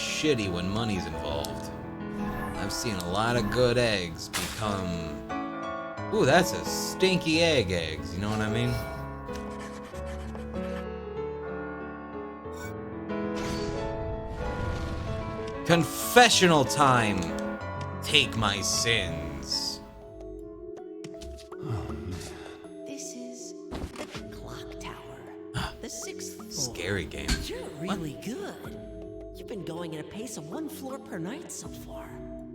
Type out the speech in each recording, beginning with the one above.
shitty when money's involved. I've seen a lot of good eggs become... Ooh, that's a stinky eggs, you know what I mean? Confessional time! Take my sins. This is the clock tower. The 6th floor. Scary game. You're really good. You've been going at a pace of 1 floor per night so far.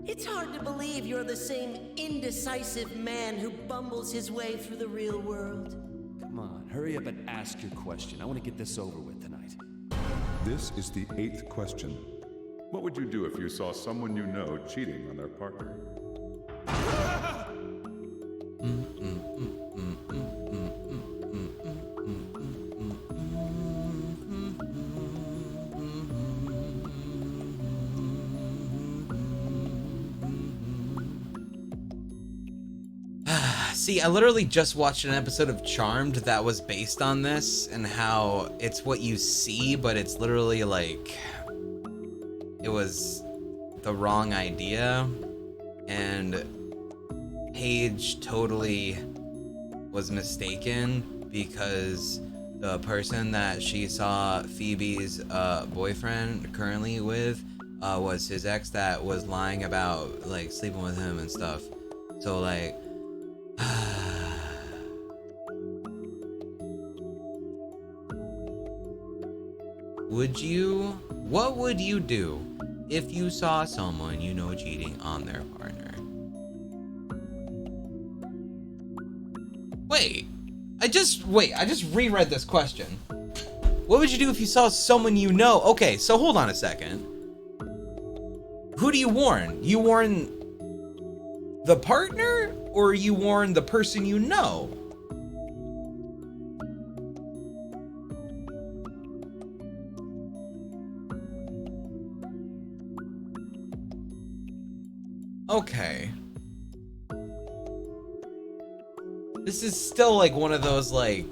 It's hard to believe you're the same indecisive man who bumbles his way through the real world. Come on, hurry up and ask your question. I want to get this over with tonight. This is the 8th question. What would you do if you saw someone you know cheating on their partner? See, I literally just watched an episode of Charmed that was based on this, and how it's what you see, but it's literally like it was the wrong idea, and Paige totally was mistaken because the person that she saw Phoebe's boyfriend currently with was his ex that was lying about like sleeping with him and stuff. So like what would you do if you saw someone you know cheating on their partner? I just reread this question. What would you do if you saw someone you know? Okay, so hold on a second. Who do you warn? You warn the partner, or you warn the person you know? Okay. This is still like one of those like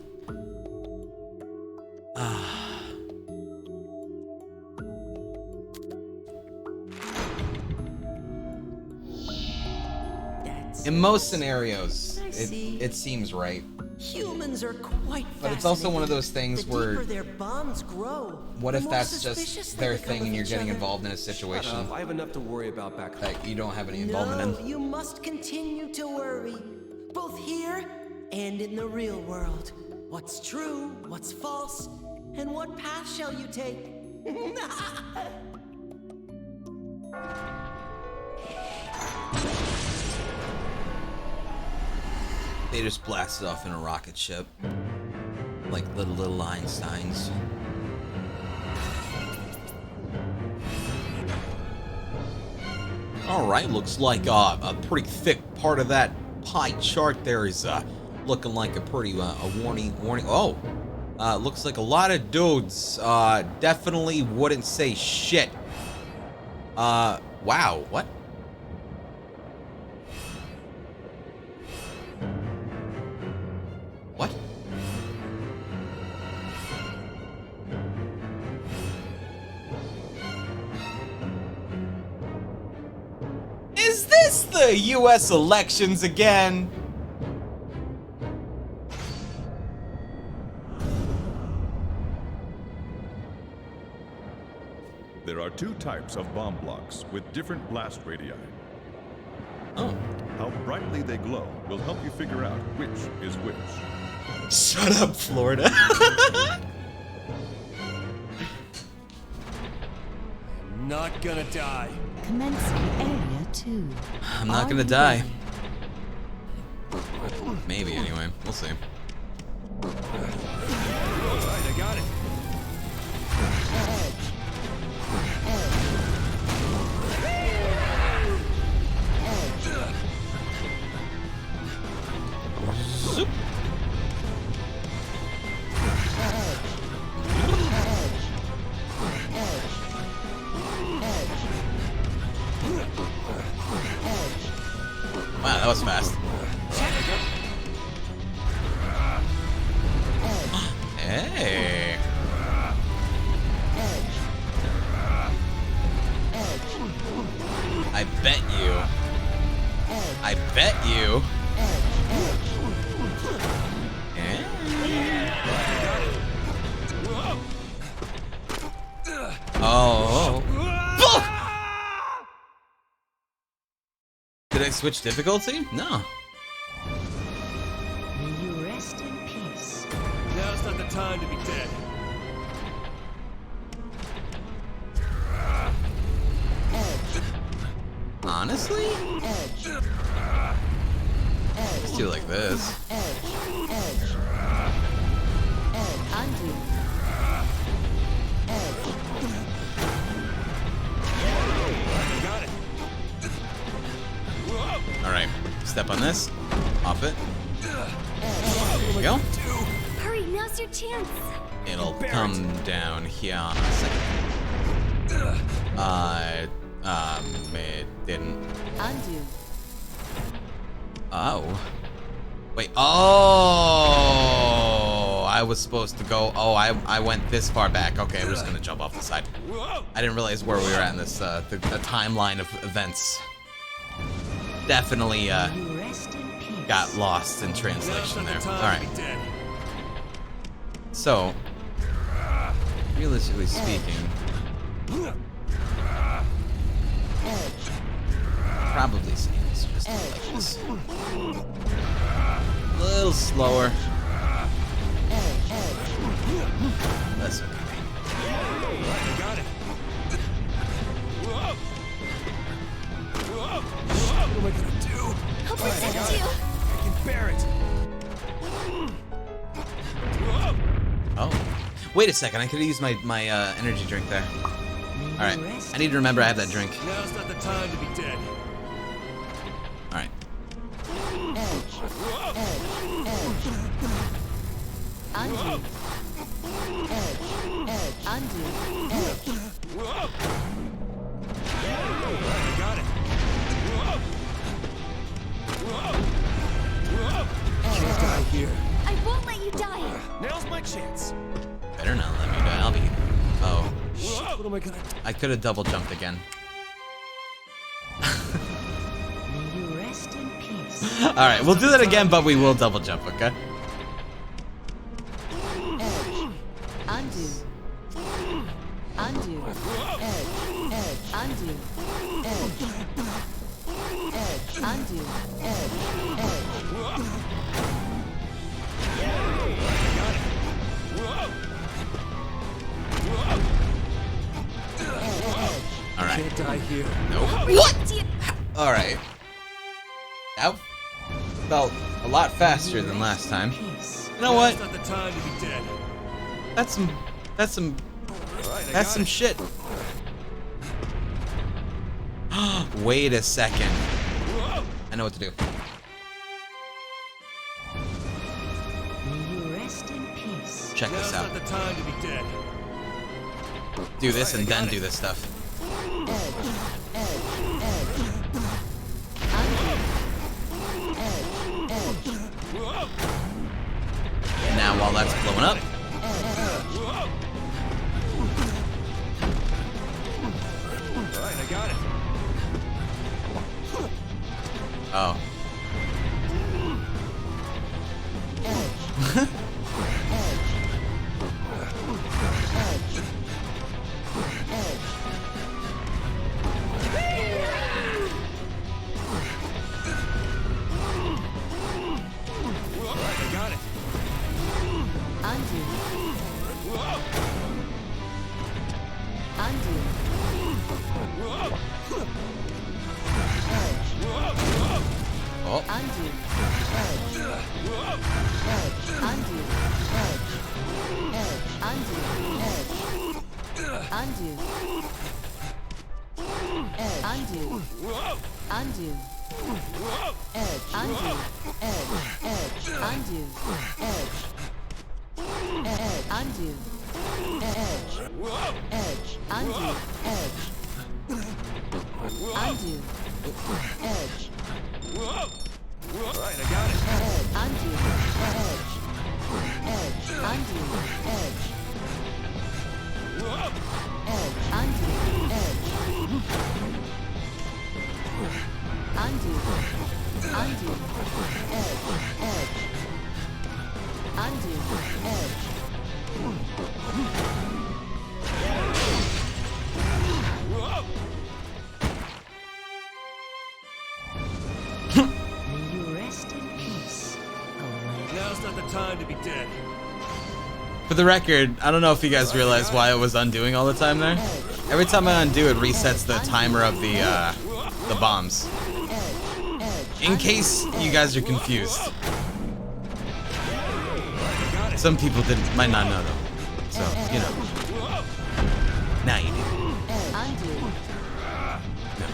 in most scenarios it seems right. Humans are quite But it's also one of those things the where deeper their bonds grow, what the if more that's suspicious just they their become thing of and you're each getting other. involved in a situation I have enough to worry about back home. that you don't have any involvement in? You must continue to worry, both here and in the real world. What's true, what's false, and what path shall you take? They just blasted off in a rocket ship. Like little Einsteins. Alright, looks like a pretty thick part of that pie chart there is looking like a pretty a warning. Oh! Looks like a lot of dudes definitely wouldn't say shit. Wow, what? What? Is this the US elections again? There are 2 types of bomb blocks with different blast radii. Oh. How brightly they glow will help you figure out which is which. Shut up, Florida. Not gonna die. Commencing area 2. I'm not gonna die. Maybe, anyway. We'll see. Alright, I got it. Zoop. Wow, that was fast. Hey. I bet you. I bet you. Oh. Did I switch difficulty? No. May you rest in peace. Now's not the time to be dead. Honestly? Let's do it like this. Undo. Got it. Alright. Step on this. Off it. There you go. Hurry, now's your chance. It'll come down here in a second. It didn't. Undo. Oh. Wait. Oh! I was supposed to go. Oh, I went this far back. Okay, I'm just gonna jump off the side. I didn't realize where we were at in this, the timeline of events. Definitely, May you rest in peace. got lost in Now's translation not there. the time Alright. to be dead. So, realistically speaking, probably saying this just like this. A little slower. That's okay. Got it. What am I gonna do? I'll protect you. I can bear it. Oh. Wait a second, I could have used my energy drink there. Alright, I need to remember I have that drink. Now's not the time to be dead. Alright. Undo. Undo. Got it. Can't die here. I won't let you die. Now's my chance. Better not let me die. I'll be. Oh. Shit, what am I gonna do? I could have double jumped again. May you rest in peace. Alright, we'll do that again, but we will double jump, okay? Undo. Undo. Undo. Undo. Alright. Can't die here. Nope. What? Alright. That felt a lot faster than last time. Peace. You know what? Now's not the time to be dead. That's some Alright, that's some shit. Wait a second. I know what to do. May you rest in peace. Check Now's this out. not the time to be dead. Do this and then do this stuff. And now while that's blowing up, Alright, I got it. oh. Alright, I got it. Undo. Undo. Oh. Undo. Undo. Undo. Undo. Undo. Undo. Undo. Undo. Undo. Undo. Undo. Alright, I got it. Undo. Undo. Undo. time to be dead. For the record, I don't know if you guys realize why it was undoing all the time there. Every time I undo, it resets the timer of the bombs. In case you guys are confused. Some people might not know though. So, you know. Now you do. Undo. No.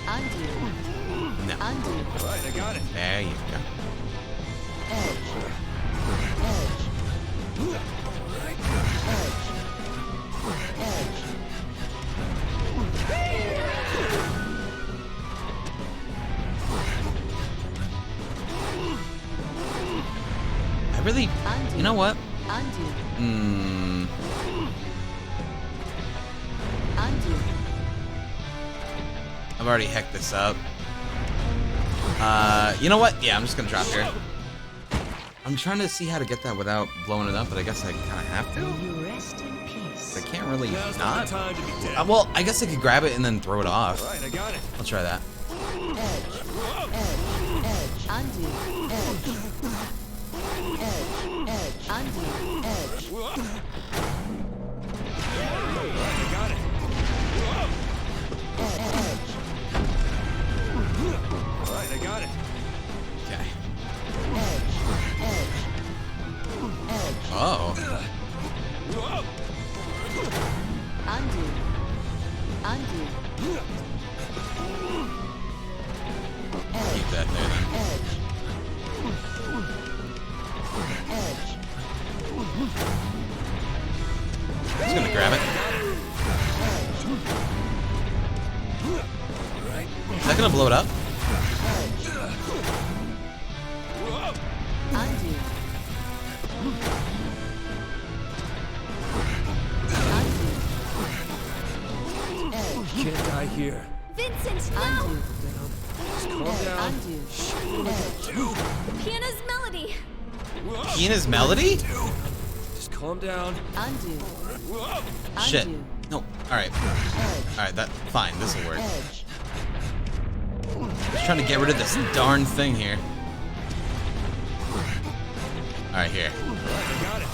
Undo. No. Undo. Right, I got it. There you go. I really, you know what? Undo. Hmm. Undo. I've already hecked this up. You know what? Yeah, I'm just gonna drop here. I'm trying to see how to get that without blowing it up, but I guess I kind of have to. You rest in peace. I can't really Now's not not. the time to be dead. Well, I guess I could grab it and then throw it off. Right, I got it. I'll try that. Undo. Undo. I got it. Right, I got it. Okay. Oh. Undo. Undo. Keep that there then. Just gonna grab it. Is that gonna blow it up? Undo. Can't die here. Vincent, no! Undo. Just calm down. Undo. Piano's melody. Keena's melody? Just calm down. Undo. Shit. Undo. No. Alright. Alright, that fine, this'll work. Just trying to get rid of this darn thing here. Alright, here. I got it.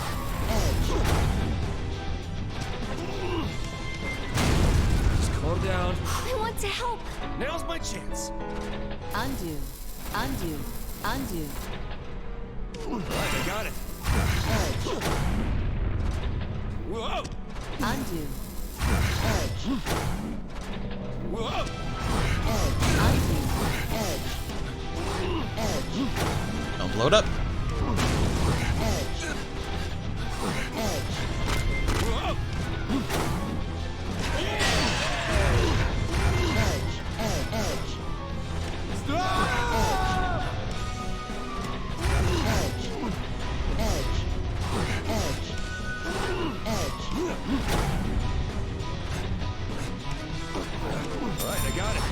Just calm down. I want to help. Now's my chance. Undo. Undo. Undo. Right, I got it. Whoa! Undo. Whoa! Undo. Don't blow it up. Right, I got it.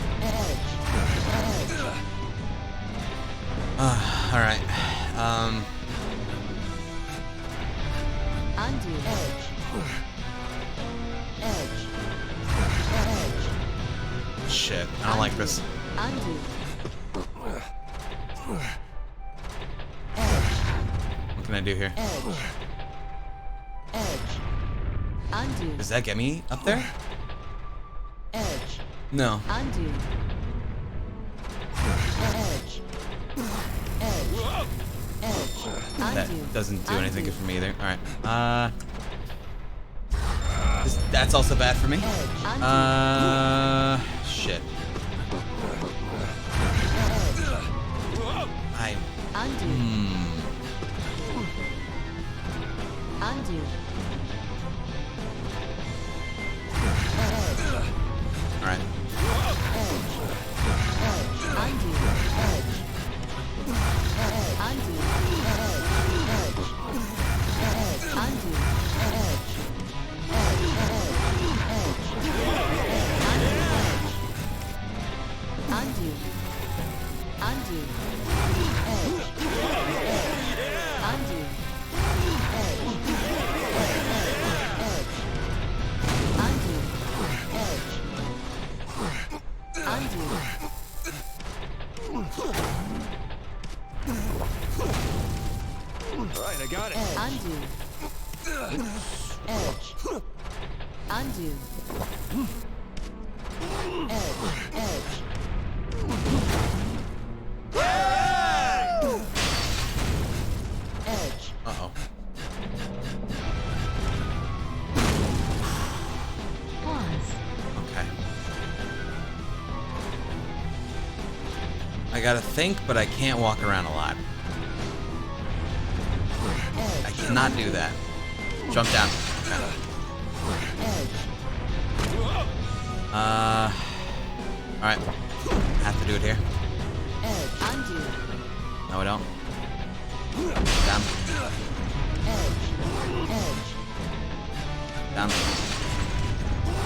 Alright. Undo. Shit. I don't like this. Undo. What can I do here? Undo. Does that get me up there? No. Undo. That Undo. doesn't do anything good for me either. Alright. That's also bad for me. Shit. Undo. Undo. Alright. Undo. Undo. Undo. Undo. Undo. Undo. Undo. I got it. Undo. Edge. Undo. Edge. Edge. Uh-oh. Pause. Okay. I gotta think, but I can't walk around a lot. I cannot do that. Jump down. Okay. Alright. Have to do it here. Undo. No, I don't. Down. Down.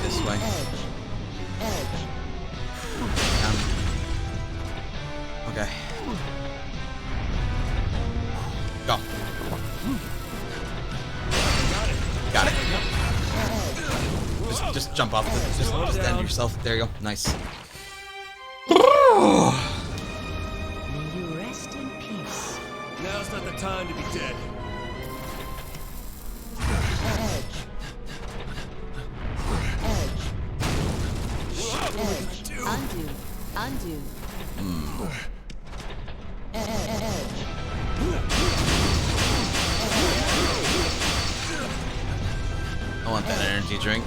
This way. Down. Okay. Go. Got it. Just jump off. Just end yourself. There you go. Nice. May you rest in peace. Now's not the time to be dead. Undo. Undo. I want that energy drink.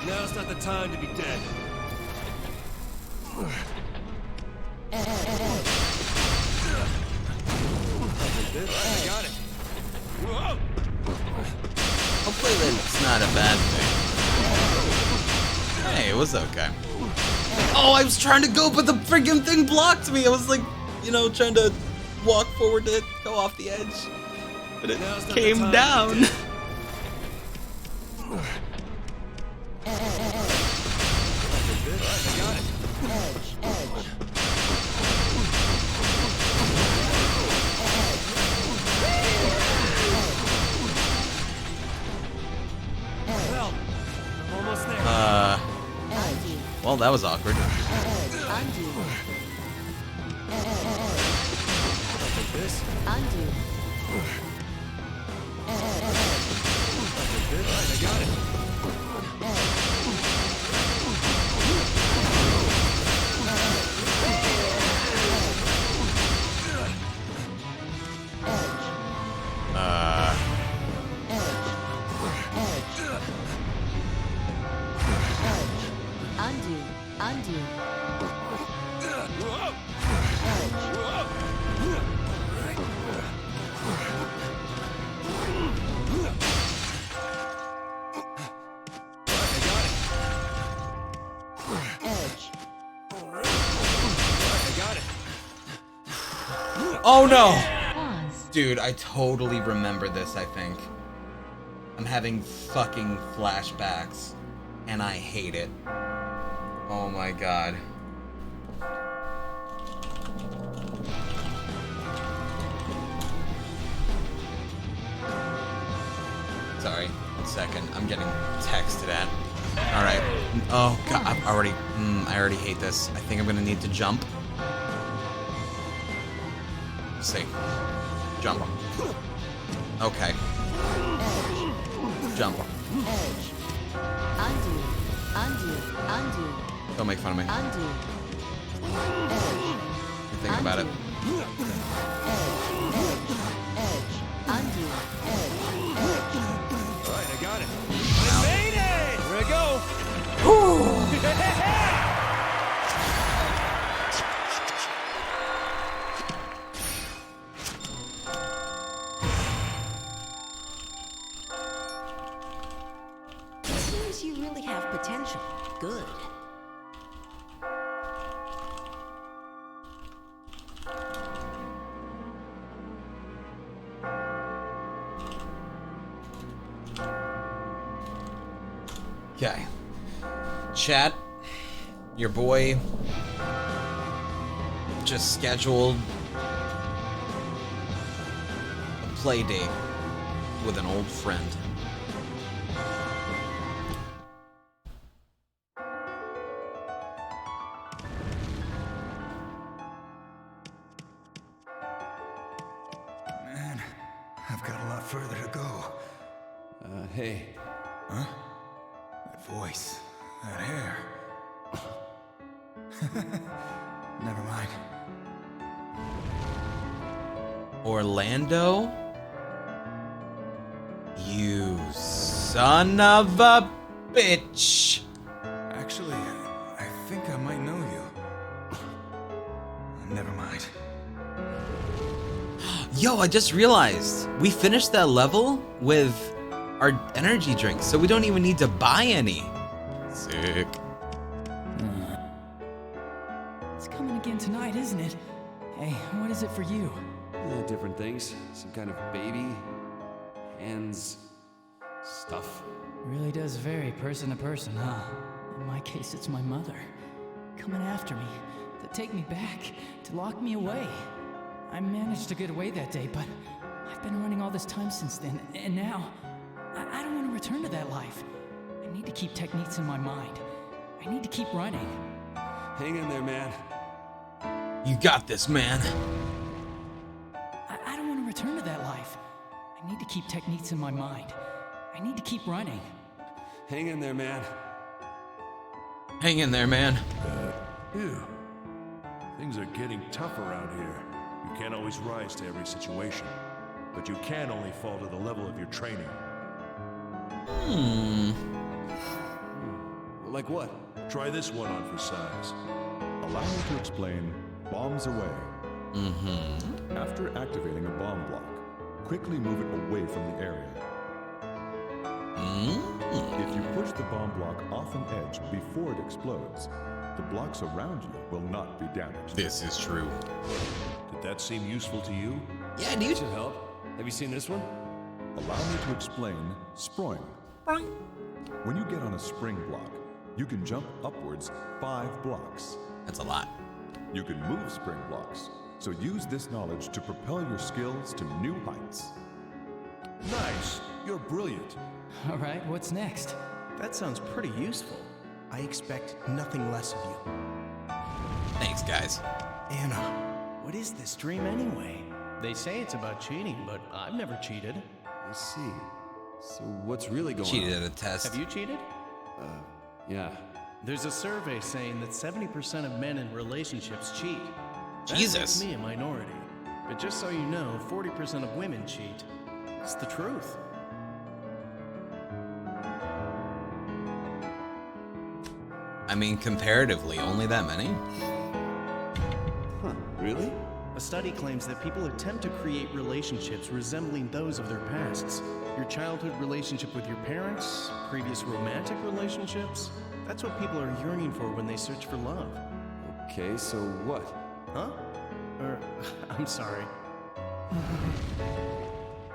Now's not the time to be dead. I got it. Hopefully that's not a bad thing. Hey, it was okay. Oh, I was trying to go, but the friggin' thing blocked me. I was like, you know, trying to walk forward to go off the edge. But it Now's not the came time. down. I got it. Well, I'm almost there. Undo. Well, that was awkward. Undo. This. Undo. I got it. Undo. Undo. Oh no! Pause. Dude, I totally remember this, I think. I'm having fucking flashbacks, and I hate it. Oh my god. Sorry, 1 second. I'm getting texted at. Alright. Oh god, I already hate this. I think I'm gonna need to jump. Let's see. Jump. Okay. Jump. Undo. Undo. Undo. Don't make fun of me. Undo. Think about it. Undo. Alright, I got it. I made it! Here I go! Seems you really have potential. Good. Okay. Chat, your boy just scheduled a play date with an old friend. I've got a lot further to go. Hey. Huh? That voice. That hair. Never mind. Orlando? You son of a bitch! Actually, I think I might know you. Never mind. Yo, I just realized we finished that level with our energy drinks, so we don't even need to buy any. Sick. It's coming again tonight, isn't it? Hey, what is it for you? Different things. Some kind of baby. Hands. Stuff. Really does vary person to person, huh? In my case, it's my mother. Coming after me, to take me back, to lock me away. I managed to get away that day, but I've been running all this time since then, and now, I don't want to return to that life. I need to keep techniques in my mind. I need to keep running. Hang in there, man. You got this, man. I don't want to return to that life. I need to keep techniques in my mind. I need to keep running. Hang in there, man. Hang in there, man. Ew. Things are getting tough around here. You can't always rise to every situation, but you can only fall to the level of your training. Like what? Try this one on for size. Allow me to explain bombs away. After activating a bomb block, quickly move it away from the area. If you push the bomb block off an edge before it explodes, the blocks around you will not be damaged. This is true. Did that seem useful to you? Yeah, dude. Should help. Have you seen this one? Allow me to explain sproing. When you get on a spring block, you can jump upwards 5 blocks. That's a lot. You can move spring blocks, so use this knowledge to propel your skills to new heights. Nice. You're brilliant. All right, what's next? That sounds pretty useful. I expect nothing less of you. Thanks, guys. Anna, what is this dream anyway? They say it's about cheating, but I've never cheated. I see. So what's really going Cheated on? at a test. Have you cheated? Yeah. There's a survey saying that 70% of men in relationships cheat. That Jesus. makes me a minority. But just so you know, 40% of women cheat. It's the truth. I mean, comparatively, only that many? Huh, really? A study claims that people attempt to create relationships resembling those of their pasts. Your childhood relationship with your parents, previous romantic relationships. That's what people are yearning for when they search for love. Okay, so what? Huh? I'm sorry.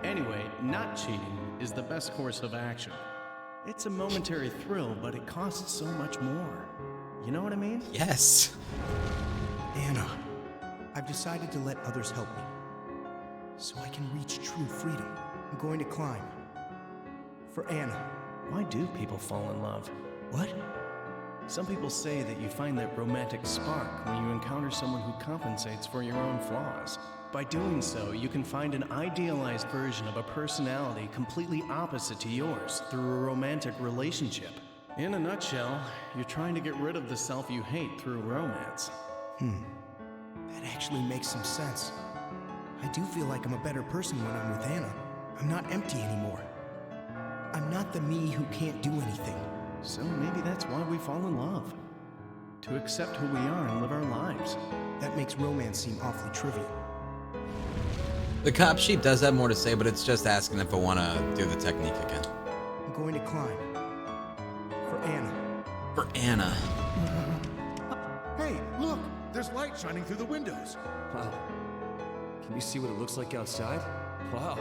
Anyway, not cheating is the best course of action. It's a momentary thrill, but it costs so much more. You know what I mean? Yes. Anna, I've decided to let others help me, so I can reach true freedom. I'm going to climb. For Anna. Why do people fall in love? What? Some people say that you find that romantic spark when you encounter someone who compensates for your own flaws. By doing so, you can find an idealized version of a personality completely opposite to yours through a romantic relationship. In a nutshell, you're trying to get rid of the self you hate through romance. That actually makes some sense. I do feel like I'm a better person when I'm with Anna. I'm not empty anymore. I'm not the me who can't do anything. So maybe that's why we fall in love. To accept who we are and live our lives. That makes romance seem awfully trivial. The cop sheep does have more to say, but it's just asking if I want to do the technique again. I'm going to climb. For Anna. For Anna. Hey, look! There's light shining through the windows. Wow. Can you see what it looks like outside? Wow.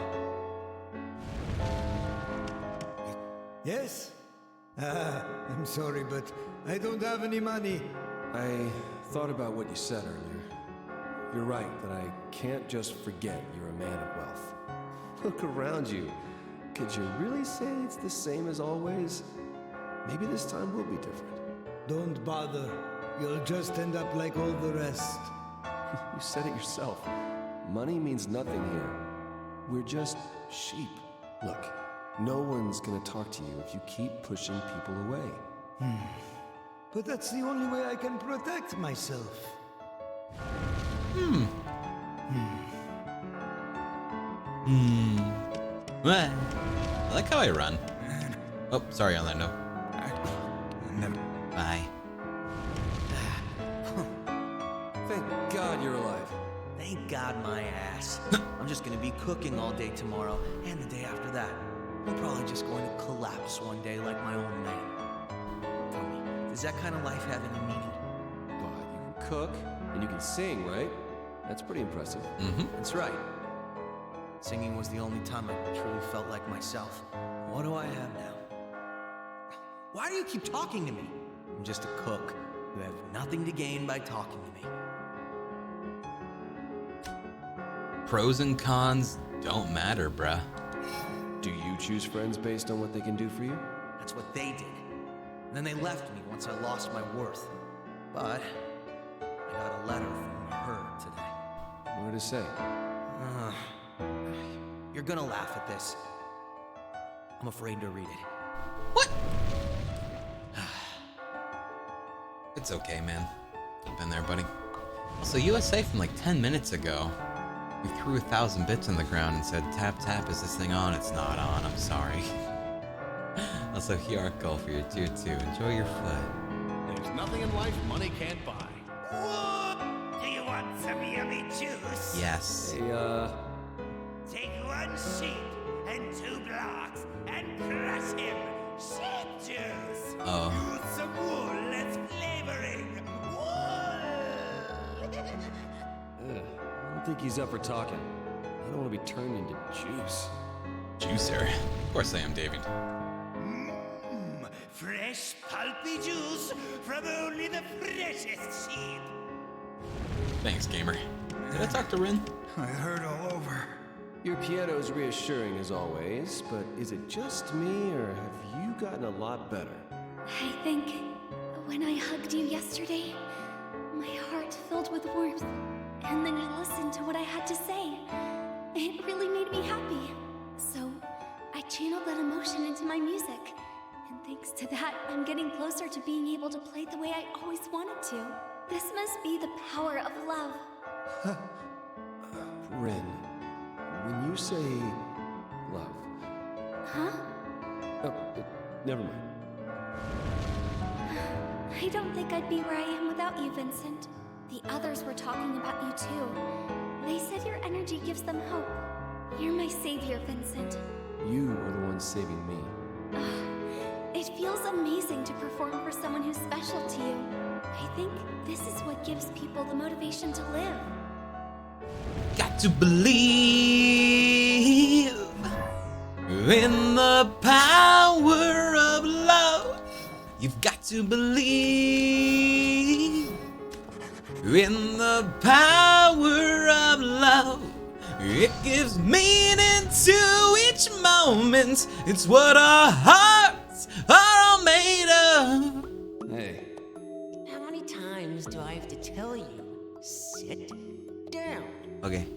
Yes? I'm sorry, but I don't have any money. I thought about what you said earlier. You're right that I can't just forget you're a man of wealth. Look around you. Could you really say it's the same as always? Maybe this time will be different. Don't bother. You'll just end up like all the rest. You said it yourself. Money means nothing here. We're just sheep. Look, no one's gonna talk to you if you keep pushing people away. But that's the only way I can protect myself. Well, I like how I run. Oh, sorry, Orlando. Never. Bye. Thank God you're alive. Thank God my ass. I'm just gonna be cooking all day tomorrow and the day after that. I'm probably just going to collapse one day like my old man. Tell me, does that kind of life have any meaning? God, you can cook and you can sing, right? That's pretty impressive. That's right. Singing was the only time I truly felt like myself. What do I have now? Why do you keep talking to me? I'm just a cook. You have nothing to gain by talking to me. Pros and cons don't matter, bruh. Do you choose friends based on what they can do for you? That's what they did. And then they left me once I lost my worth. But I got a letter from her today. What did it say? You're gonna laugh at this. I'm afraid to read it. What? It's okay, man. I've been there, buddy. Also, USA from like 10 minutes ago. We threw 1,000 bits on the ground and said, tap, tap, is this thing on? It's not on, I'm sorry. Also, here call for your tier 2. Enjoy your foot. There's nothing in life money can't buy. Do you want some yummy juice? Yes. Hey, Take 1 sheep and 2 blocks and crush him. Sheep juice. Oh. Use some wool as flavoring. Wool. I don't think he's up for talking. I don't want to be turned into juice. Juicer. Of course I am, David. Fresh pulpy juice from only the freshest sheep. Thanks, gamer. Did I talk to Rin? I hurt all over. Your piano is reassuring as always, but is it just me, or have you gotten a lot better? I think when I hugged you yesterday, my heart filled with warmth. And then you listened to what I had to say. It really made me happy. So I channeled that emotion into my music. And thanks to that, I'm getting closer to being able to play the way I always wanted to. This must be the power of love. Rin, when you say love... Huh? Oh, never mind. I don't think I'd be where I am without you, Vincent. The others were talking about you too. They said your energy gives them hope. You're my savior, Vincent. You are the one saving me. It feels amazing to perform for someone who's special to you. I think this is what gives people the motivation to live. Got to believe in the power of love. You've got to believe in the power of love. It gives meaning to each moment. It's what our hearts are all made of. Hey. How many times do I have to tell you? Sit down. Okay.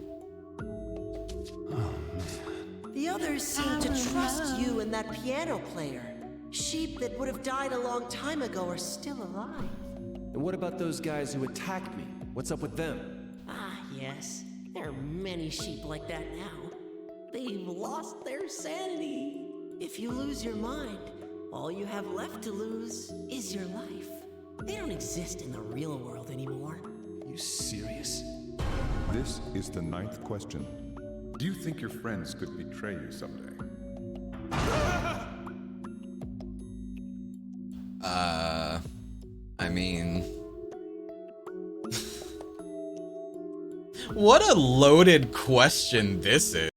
The others seem to trust you and that piano player. Sheep that would have died a long time ago are still alive. And what about those guys who attacked me? What's up with them? Ah, yes. There are many sheep like that now. They've lost their sanity. If you lose your mind, all you have left to lose is your life. They don't exist in the real world anymore. You serious? This is the 9th question. Do you think your friends could betray you someday? I mean... What a loaded question this is.